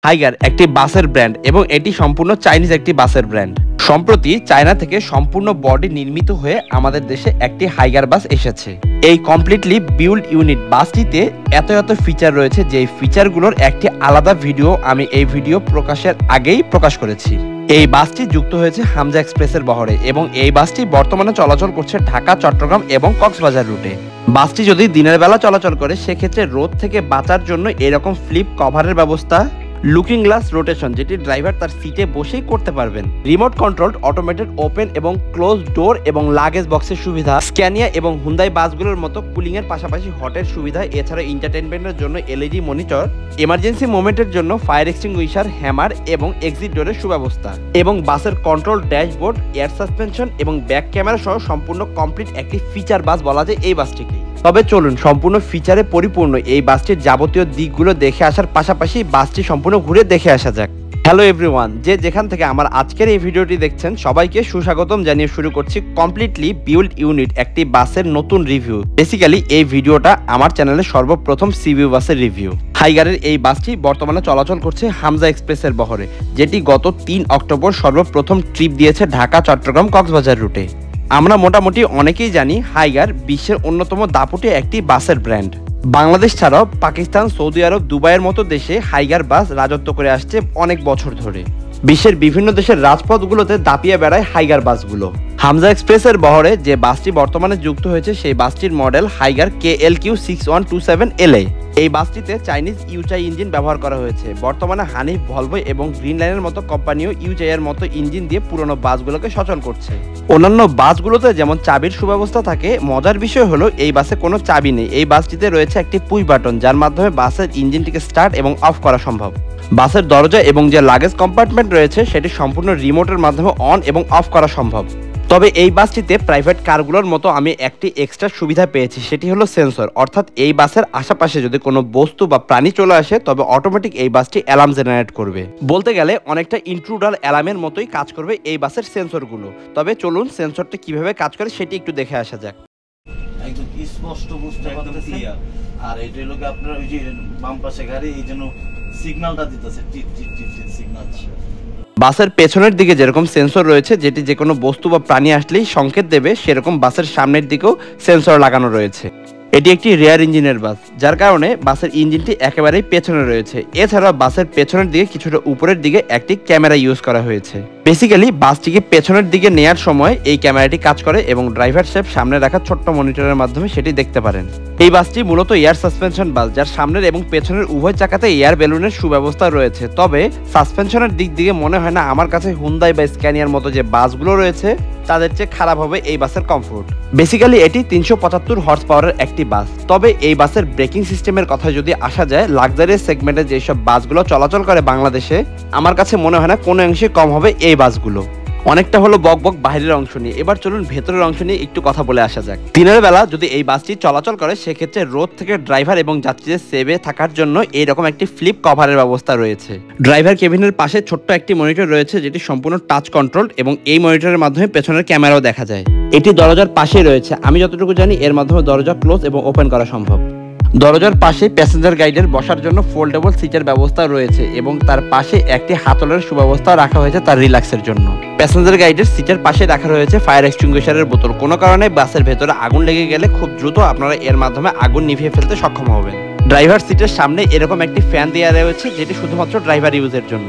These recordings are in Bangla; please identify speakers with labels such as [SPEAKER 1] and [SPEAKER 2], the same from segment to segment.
[SPEAKER 1] হাইগার একটি বাসের ব্র্যান্ড এবং এটি সম্পূর্ণ চাইনিজ একটি বাসের ব্র্যান্ড। সম্প্রতি চায়না থেকে সম্পূর্ণ বডি নির্মিত হয়ে আমাদের দেশে একটি হাইগার বাস এসেছে। এই কমপ্লিটলি বিল্ড ইউনিট বাসটিতে এত ফিচার রয়েছে যে ফিচারগুলোর একটি আলাদা ভিডিও আমি এই ভিডিও প্রকাশের আগেই প্রকাশ করেছি। এই বাসটি যুক্ত হয়েছে হামজা এক্সপ্রেসের বহরে এবং এই বাসটি বর্তমানে চলাচল করছে ঢাকা, চট্টগ্রাম এবং কক্সবাজার রুটে। বাসটি যদি দিনের বেলা চলাচল করে সেক্ষেত্রে রোদ থেকে বাঁচার জন্য এরকম ফ্লিপ কভারের ব্যবস্থা, লুকিং গ্লাস রোটেশন যেটি ড্রাইভার তার সিটে বসেই করতে পারবেন, রিমোট কন্ট্রোলড অটোমেটেড ওপেন এবং ক্লোজ ডোর এবং লাগেজ বক্সের সুবিধা, স্ক্যানিয়া এবং হুন্দাই বাসগুলোর মতো কুলিং এর পাশাপাশি হটের সুবিধা, এছাড়া এন্টারটেইনমেন্টের জন্য এলইডি মনিটর, এমার্জেন্সি মোমেন্টের জন্য ফায়ার এক্সটিংগুইশার, হ্যামার এবং এক্সিট ডোরের সুব্যবস্থা এবং বাসের কন্ট্রোল ড্যাশবোর্ড, এয়ার সাসপেনশন এবং ব্যাক ক্যামেরা সহ সম্পূর্ণ কমপ্লিট একটি ফিচার বাস বলা যায় এই বাসটিকে। তবে চলুন সম্পূর্ণ ফিচারে পরিপূর্ণ এই বাসটির যাবতীয় দিকগুলো দেখে আসার পাশাপাশি বাসটি সম্পূর্ণ ঘুরে দেখে আসা যাক। হ্যালো এভরিওয়ান, যে যেখান থেকে আমার আজকের এই ভিডিওটি দেখছেন সবাইকে সুস্বাগতম জানিয়ে শুরু করছি কমপ্লিটলি বিল্ড ইউনিট একটি বাসের নতুন রিভিউ। বেসিক্যালি এই ভিডিওটা আমার চ্যানেলে সর্বপ্রথম সিভিউ বাসের রিভিউ। হাইগারের এই বাসটি বর্তমানে চলাচল করছে হামজা এক্সপ্রেসের বহরে, যেটি গত 3 অক্টোবর সর্বপ্রথম ট্রিপ দিয়েছে ঢাকা, চট্টগ্রাম, কক্সবাজার রুটে। আমরা মোটামুটি অনেকেই জানি হাইগার বিশ্বের অন্যতম দাপুটে একটি বাসের ব্র্যান্ড। বাংলাদেশ ছাড়াও পাকিস্তান, সৌদি আরব, দুবাইয়ের মতো দেশে হাইগার বাস রাজত্ব করে আসছে অনেক বছর ধরে। বিশ্বের বিভিন্ন দেশের রাজপথগুলোতে দাপিয়ে বেড়ায় হাইগার বাসগুলো। হামজা এক্সপ্রেসের বহরে যে বাসটি বর্তমানে যুক্ত হয়েছে সেই বাসটির মডেল হাইগার KLQ6127LA। এই বাসটিতে চাইনিজ ইউচাই ইঞ্জিন ব্যবহার করা হয়েছে। বর্তমানে হানিফ, ভলভো এবং গ্রিন লাইনের মতো কোম্পানিও ইউচাইয়ের মতো ইঞ্জিন দিয়ে পুরনো বাসগুলোকে সচল করছে। অন্যান্য বাসগুলোতে যেমন চাবির সুব্যবস্থা থাকে, মজার বিষয় হলো এই বাসে কোনো চাবি নেই। এই বাসটিতে রয়েছে একটি পুশ বাটন যার মাধ্যমে বাসের ইঞ্জিনটিকে স্টার্ট এবং অফ করা সম্ভব। বাসের দরজা এবং যে লাগেজ কম্পার্টমেন্ট রয়েছে সেটি সম্পূর্ণ রিমোটের মাধ্যমে অন এবং অফ করা সম্ভব। তবে এই বাসটিতে প্রাইভেট কারগুলোর মতো আমি একটি এক্সট্রা সুবিধা পেয়েছি, সেটি হলো সেন্সর। অর্থাৎ এই বাসের আশেপাশে যদি কোনো বস্তু বা প্রাণী চলে আসে তবে অটোমেটিক এই বাসটি অ্যালার্ম জেনারেট করবে। বলতে গেলে অনেকটা ইন্ট্রুডার অ্যালার্মের মতোই কাজ করবে এই বাসের সেন্সরগুলো। তবে চলুন সেন্সরটি কিভাবে কাজ করে সেটি একটু দেখে আসা যাক।
[SPEAKER 2] একদম স্পষ্ট বুঝতে পারতেছি। আর এটা হলো আপনার ওই যে বাম পাশে গাড়ি এই জন্য সিগন্যালটা দিতেছে, টিট টিট টিট সিগন্যাল।
[SPEAKER 1] বাসের পেছনের দিকে যেরকম সেন্সর রয়েছে যেটি যে কোনো বস্তু বা প্রাণী আসলেই সংকেত দেবে, সেরকম বাসের সামনের দিকেও সেন্সর লাগানো রয়েছে। এটি একটি রেয়ার ইঞ্জিনের বাস, যার কারণে বাসের ইঞ্জিনটি একেবারেই পেছনে রয়েছে। এছাড়া বাসের পেছনের দিকে কিছুটা উপরের দিকে একটি ক্যামেরা ইউজ করা হয়েছে। বেসিক্যালি বাসটিকে পেছনের দিকে নেয়ার সময় এই ক্যামেরাটি কাজ করে এবং ড্রাইভার সাহেব সামনে রাখা ছোট্ট মনিটরের মাধ্যমে সেটি দেখতে পারেন। এই বাসটি মূলত এয়ার সাসপেনশন বাস, যার সামনের এবং পেছনের উভয় চাকাতে এয়ার বেলুনের সুব্যবস্থা রয়েছে। তবে সাসপেনশনের দিক দিয়ে মনে হয় না আমার কাছে হুন্দাই বা স্ক্যানিয়ার মতো যে বাসগুলো রয়েছে তাদের চেয়ে খারাপ হবে এই বাসের কমফোর্ট। বেসিক্যালি এটি 375 হর্স পাওয়ারের একটি বাস। তবে এই বাসের ব্রেকিং সিস্টেমের কথা যদি আসা যায়, লাক্সারিয়াস সেগমেন্টে যেসব বাসগুলো চলাচল করে বাংলাদেশে, আমার কাছে মনে হয় না কোনো অংশে কম হবে এই বাসগুলো। অনেকটা হলো বকবক বাইরের অংশ নিয়ে, এবার চলুন ভেতরের অংশ নিয়ে একটু কথা বলে আসা যাক। দিনের বেলা যদি এই বাসটি চলাচল করে সেক্ষেত্রে রোদ থেকে ড্রাইভার এবং যাত্রীদের সেভে থাকার জন্য এইরকম একটি ফ্লিপ কভারের ব্যবস্থা রয়েছে। ড্রাইভার কেবিনের পাশে ছোট্ট একটি মনিটর রয়েছে যেটি সম্পূর্ণ টাচ কন্ট্রোল এবং এই মনিটরের মাধ্যমে পেছনের ক্যামেরাও দেখা যায়। এটি দরজার পাশেই রয়েছে। আমি যতটুকু জানি এর মাধ্যমে দরজা ক্লোজ এবং ওপেন করা সম্ভব। দরজার পাশে প্যাসেঞ্জার গাইডের বসার জন্য ফোল্ডেবল সিটের ব্যবস্থা রয়েছে এবং তার পাশে একটি হাতলের সুব্যবস্থা রাখা হয়েছে তার রিল্যাক্সের জন্য। প্যাসেঞ্জার গাইডের সিটের পাশে রাখা রয়েছে ফায়ার এক্সটিংগুইশারের বোতল। কোনো কারণে বাসের ভেতরে আগুন লেগে গেলে খুব দ্রুত আপনারা এর মাধ্যমে আগুন নিভিয়ে ফেলতে সক্ষম হবেন। ড্রাইভার সিটের সামনে এরকম একটি ফ্যান দেওয়া রয়েছে যেটি শুধুমাত্র ড্রাইভার ইউজের জন্য।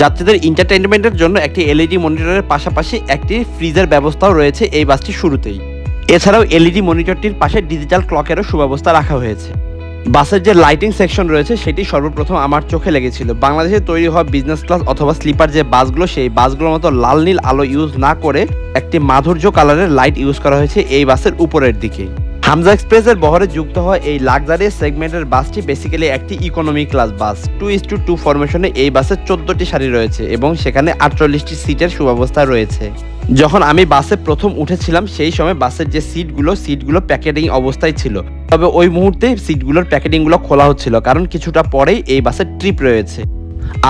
[SPEAKER 1] যাত্রীদের এন্টারটেইনমেন্টের জন্য একটি এলইডি মনিটরের পাশাপাশি একটি ফ্রিজের ব্যবস্থাও রয়েছে এই বাসটির শুরুতেই। এছাড়াও এলইডি মনিটরটির পাশে ডিজিটাল ক্লকেরও সুব্যবস্থা রাখা হয়েছে। বাসের যে লাইটিং সেকশন রয়েছে সেটি সর্বপ্রথম আমার চোখে লেগেছিল। বাংলাদেশে তৈরি হওয়া বিজনেস ক্লাস অথবা স্লিপার যে বাসগুলো, সেই বাসগুলোর মতো লাল নীল আলো ইউজ না করে একটি মাধুর্য কালারের লাইট ইউজ করা হয়েছে এই বাসের উপরের দিকে। হামজা এক্সপ্রেসের বহরে যুক্ত হওয়া এই লাক্সারিয়াস সেগমেন্টের বাসটি বেসিক্যালি একটি ইকোনমি ক্লাস বাস। 2:2 ফরমেশনে এই বাসের 14টি সারি রয়েছে এবং সেখানে 48টি সিটের সুব্যবস্থা রয়েছে। যখন আমি বাসে প্রথম উঠেছিলাম সেই সময় বাসের যে সিটগুলো প্যাকেটিং অবস্থায় ছিল। তবে ওই মুহূর্তে সিটগুলোর প্যাকেটিংগুলো খোলা হচ্ছিল, কারণ কিছুটা পরেই এই বাসের ট্রিপ রয়েছে।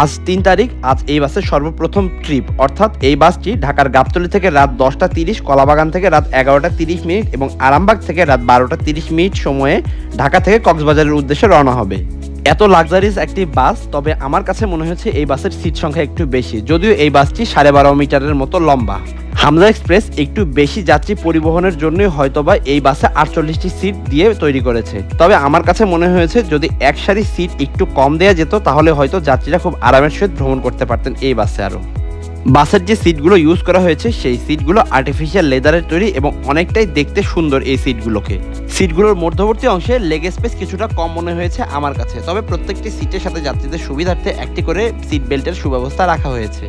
[SPEAKER 1] আজ 3 তারিখ, আজ এই বাসের সর্বপ্রথম ট্রিপ। অর্থাৎ এই বাসটি ঢাকার গাবতলী থেকে রাত 10টা 30, কলাবাগান থেকে রাত 11টা 30 এবং আরামবাগ থেকে রাত 12টা 30 সময়ে ঢাকা থেকে কক্সবাজারের উদ্দেশ্যে রওনা হবে। এত লাক্সারিয়াস একটি বাস, তবে আমার কাছে মনে হচ্ছে এই বাসের সিট সংখ্যা একটু বেশি, যদিও এই বাসটি 12.5 মিটারের মতো লম্বা। হামজা এক্সপ্রেস একটু বেশি যাত্রী পরিবহনের জন্যই হয়তোবা এই বাসে 48টি সিট দিয়ে তৈরি করেছে। তবে আমার কাছে মনে হয়েছে যদি এক সারি সিট একটু কম দেওয়া যেত তাহলে হয়তো যাত্রীরা খুব আরামের সহিত ভ্রমণ করতে পারতেন এই বাসে। আরও বাসের যে সিটগুলো ইউজ করা হয়েছে সেই সিটগুলো আর্টিফিশিয়াল লেদারের তৈরি এবং অনেকটাই দেখতে সুন্দর। এই সিটগুলোর মধ্যবর্তী অংশে লেগ স্পেস কিছুটা কম মনে হয়েছে আমার কাছে, তবে প্রত্যেকটি সিটের সাথে যাত্রীদের সুবিধার্থে একটি করে সিট বেল্টের সুব্যবস্থা রাখা হয়েছে।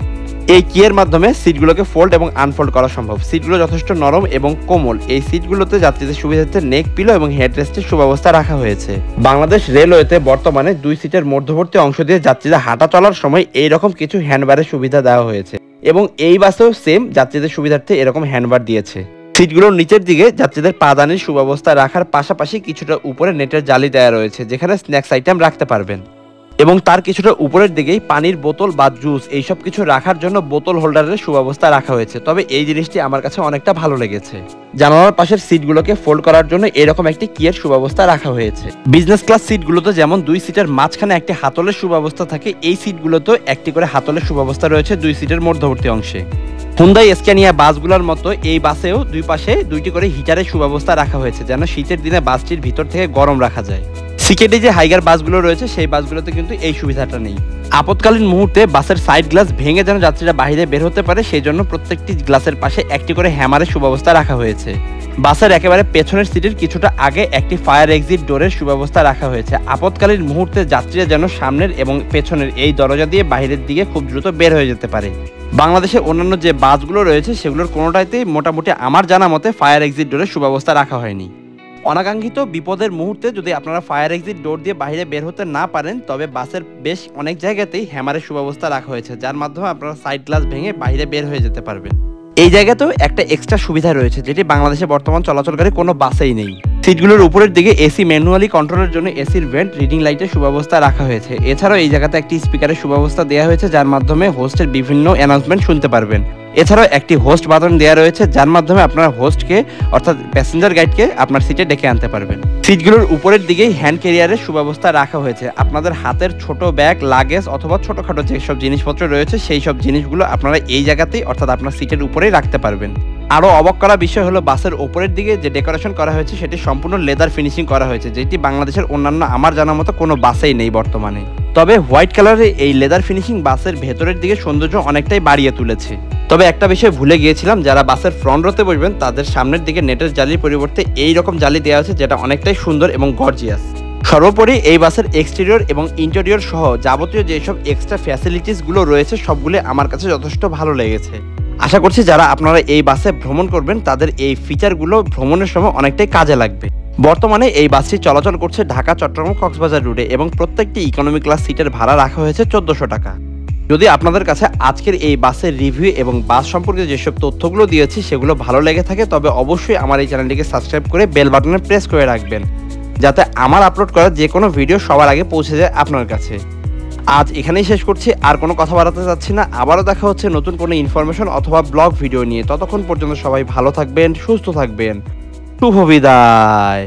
[SPEAKER 1] এই কিয়ের মাধ্যমে সিটগুলোকে ফোল্ড এবং আনফোল্ড করা সম্ভব। সিটগুলো যথেষ্ট নরম এবং কোমল। এই সিটগুলোতে যাত্রীদের সুবিধার্থে নেক পিলো এবং হেডরেস্টের সুব্যবস্থা রাখা হয়েছে। বাংলাদেশ রেলওয়েতে বর্তমানে 2 সিটের মধ্যবর্তী অংশ দিয়ে যাত্রীরা হাঁটা চলার সময় এইরকম কিছু হ্যান্ডবারের সুবিধা দেওয়া হয়েছে এবং এই বাসেও সেম যাত্রীদের সুবিধার্থে এরকম হ্যান্ডবার দিয়েছে। সিটগুলোর নিচের দিকে যাত্রীদের পাদানির সুব্যবস্থা রাখার পাশাপাশি কিছুটা উপরে নেটের জালি দেওয়া রয়েছে যেখানে স্ন্যাক্স আইটেম রাখতে পারবেন এবং তার কিছুটা উপরের দিকেই পানির বোতল বা জুস এইসব কিছু রাখার জন্য বোতল হোল্ডারের সুব্যবস্থা রাখা হয়েছে। তবে এই জিনিসটি আমার কাছে অনেকটা ভালো লেগেছে। জানালার পাশের সিটগুলোকে ফোল্ড করার জন্য এরকম একটি কিয়ের সুব্যবস্থা রাখা হয়েছে। বিজনেস ক্লাস সিটগুলোতে যেমন 2 সিটের মাঝখানে একটি হাতলের সুব্যবস্থা থাকে, এই সিটগুলোতেও একটি করে হাতলের সুব্যবস্থা রয়েছে 2 সিটের মধ্যবর্তী অংশে। হুন্দাই স্ক্যানিয়া বাসগুলোর মতো এই বাসেও 2 পাশে 2টি করে হিটারের সুব্যবস্থা রাখা হয়েছে যেন শীতের দিনে বাসটির ভিতর থেকে গরম রাখা যায়। সিকেডি যে হাইগার বাসগুলো রয়েছে সেই বাসগুলোতে কিন্তু এই সুবিধাটা নেই। আপৎকালীন মুহূর্তে বাসের সাইড গ্লাস ভেঙে যেন যাত্রীরা বাইরে বের হতে পারে সেই জন্য প্রত্যেকটি গ্লাসের পাশে একটি করে হ্যামারের সুব্যবস্থা রাখা হয়েছে। বাসের একেবারে পেছনের সিটের কিছুটা আগে একটি ফায়ার এক্সিট ডোরের সুব্যবস্থা রাখা হয়েছে। আপৎকালীন মুহূর্তে যাত্রীরা যেন সামনের এবং পেছনের এই দরজা দিয়ে বাইরের দিকে খুব দ্রুত বের হয়ে যেতে পারে। বাংলাদেশের অন্যান্য যে বাসগুলো রয়েছে সেগুলোর কোনোটাইতেই মোটামুটি আমার জানা মতে ফায়ার এক্সিট ডোরের সুব্যবস্থা রাখা হয়নি। অনাকাঙ্ক্ষিত বিপদের মুহূর্তে যদি আপনারা ফায়ার এক্সিট ডোর দিয়ে বাইরে বের হতে না পারেন তবে বাসের বেশ অনেক জায়গাতেই হ্যামারের সুব্যবস্থা রাখা হয়েছে যার মাধ্যমে আপনারা সাইড গ্লাস ভেঙে বাইরে বের হয়ে যেতে পারবেন। এই জায়গাতেও একটা এক্সট্রা সুবিধা রয়েছে যেটি বাংলাদেশে বর্তমান চলাচলকারী কোনো বাসেই নেই। সিটগুলোর উপরের দিকে এসি ম্যানুয়ালি কন্ট্রোলের জন্য এসির ভেন্ট রিডিং লাইটের সুব্যবস্থা রাখা হয়েছে। এছাড়াও এই জায়গাতে একটি স্পিকারের সুব্যবস্থা দেওয়া হয়েছে যার মাধ্যমে হোস্টের বিভিন্ন অ্যানাউন্সমেন্ট শুনতে পারবেন। এছাড়াও একটি হোস্ট বাটন দেওয়া রয়েছে যার মাধ্যমে আপনার হোস্টকে অর্থাৎ প্যাসেঞ্জার গাইডকে আপনার সিটে ডেকে আনতে পারবেন। সিটগুলোর উপরের দিকেই হ্যান্ড ক্যারিয়ারের সুব্যবস্থা রাখা হয়েছে। আপনাদের হাতের ছোট ব্যাগ, লাগেজ অথবা ছোটখাটো যেসব জিনিসপত্র রয়েছে সেই সব জিনিসগুলো আপনারা এই জায়গাতেই অর্থাৎ আপনার সিটের উপরেই রাখতে পারবেন। আরও অবাক করা বিষয় হলো বাসের ওপরের দিকে যে ডেকোরেশন করা হয়েছে সেটি সম্পূর্ণ লেদার ফিনিশিং করা হয়েছে যেটি বাংলাদেশের অন্যান্য আমার জানা মতো কোনো বাসেই নেই বর্তমানে। তবে হোয়াইট কালারের এই লেদার ফিনিশিং বাসের ভেতরের দিকে সৌন্দর্য অনেকটাই বাড়িয়ে তুলেছে। তবে একটা বিষয় ভুলে গিয়েছিলাম, যারা বাসের ফ্রন্ট রোতে বসবেন তাদের সামনের দিকে নেটের জালির পরিবর্তে এই রকম জালি দেওয়া আছে যেটা অনেকটাই সুন্দর এবং গর্জিয়াস। সর্বোপরি এই বাসের এক্সটেরিয়র এবং ইন্টেরিয়র সহ যাবতীয় যেসব এক্সট্রা ফ্যাসিলিটিসগুলো রয়েছে সবগুলো আমার কাছে যথেষ্ট ভালো লেগেছে। আশা করছি যারা আপনারা এই বাসে ভ্রমণ করবেন তাদের এই ফিচারগুলো ভ্রমণের সময় অনেকটাই কাজে লাগবে। বর্তমানে এই বাসটি চলাচল করছে ঢাকা, চট্টগ্রাম, কক্সবাজার রুটে এবং প্রত্যেকটি ইকোনমি ক্লাস সিটের ভাড়া রাখা হয়েছে 1400 টাকা। যদি আপনাদের কাছে আজকের এই বাসের রিভিউ এবং বাস সম্পর্কে যেসব তথ্যগুলো দিয়েছি সেগুলো ভালো লেগে থাকে তবে অবশ্যই আমার এই চ্যানেলটিকে সাবস্ক্রাইব করে বেল বাটনে প্রেস করে রাখবেন যাতে আমার আপলোড করা যে কোনো ভিডিও সবার আগে পৌঁছে যায় আপনার কাছে। আজ এখানেই শেষ করছি, আর কোনো কথা বাড়াতে চাচ্ছি না। আবারও দেখা হচ্ছে নতুন কোনো ইনফরমেশন অথবা ব্লগ ভিডিও নিয়ে। ততক্ষণ পর্যন্ত সবাই ভালো থাকবেন, সুস্থ থাকবেন। শুভ বিদায়।